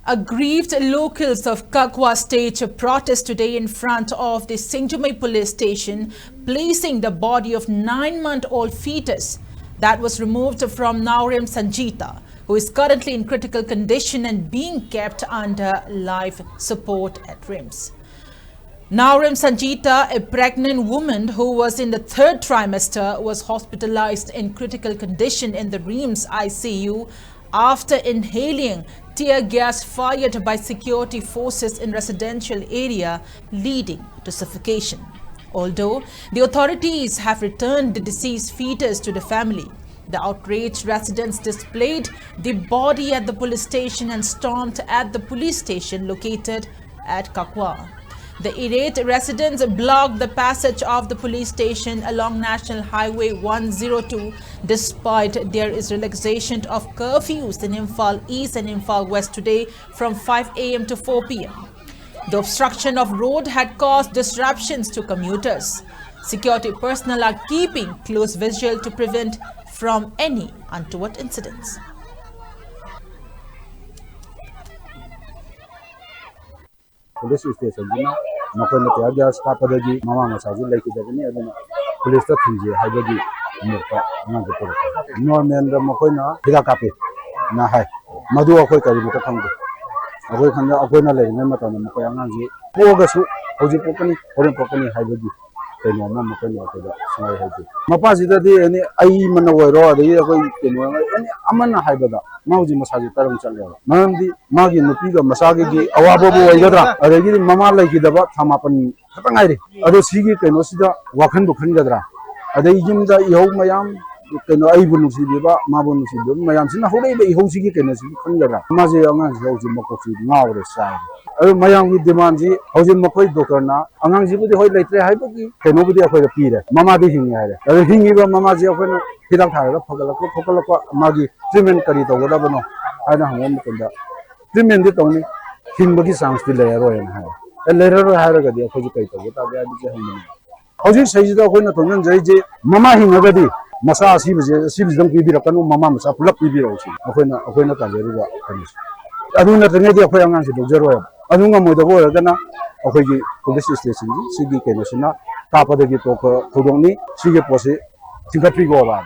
Aggrieved locals of Kakwa State protest today in front of the Singjumai police station, placing the body of 9-month-old fetus that was removed from Naurim Sanjita, who is currently in critical condition and being kept under life support at RIMS. Naurim Sanjita, a pregnant woman who was in the 3rd trimester, was hospitalized in critical condition in the RIMS ICU after inhaling tear gas fired by security forces in residential area, leading to suffocation. Although the authorities have returned the deceased fetus to the family, the outraged residents displayed the body at the police station and stormed at the police station located at Kakwa. The irate residents blocked the passage of the police station along National Highway 102 despite there is relaxation of curfews in Imphal East and Imphal West today from 5 a.m. to 4 p.m. The obstruction of road had caused disruptions to commuters. Security personnel are keeping close vigil to prevent from any untoward incidents. Police station jina makona te agya staff adagi mama na saji like dabani adana police ta thinje haidagi murka na gupur no men ra makona hida kape na hai madu akoi kari mata khangde akoi khanda akoi na le mata na makoi anga ji poga su hoji popani horen popani haidagi keno ma makona ko da sai haidi mapa jida di ani ai mana woro adai akoi keno ani amana haibada mauji masaji taram challe mandi magi nupi ga masage gi awabo bo oigadra adagi mama laiki daba thamapan khatangai re ado sigi keno sida wakhan bu khangadra adai jimda ihau mayam keno ai bu nusi diba ma bu nusi diba mayam sina hore be ihau sigi keno sigi khangadra maje anga hauji makosi ngawre sai ado mayam gi demand ji hauji makoi dokarna angang ji bu de hoi laitre hai bu gi keno bu de akhoi ra pi re mama de hingi hai re ado hingi ba mama ji akhoi na hidak thara fokalako magi treatment kari to goda bano aina hangom mukunda treatment di tawni hinbagi chance di layaro en ha layaro ha ga di akhoi kai to gota ga di je hangni hoji sai da akhoi na tonjan jai je mama hinga di masa asib dam pi bi rakanu mama masa pulak pi bi ro si akhoi na ta jeru ga kani aduna tane di akhoi angang si do jero adunga mo da bo ga na akhoi gi police station ji sigi ke na sina ta pa de gi to ko thodong ni sigi pose tingkat pi go ba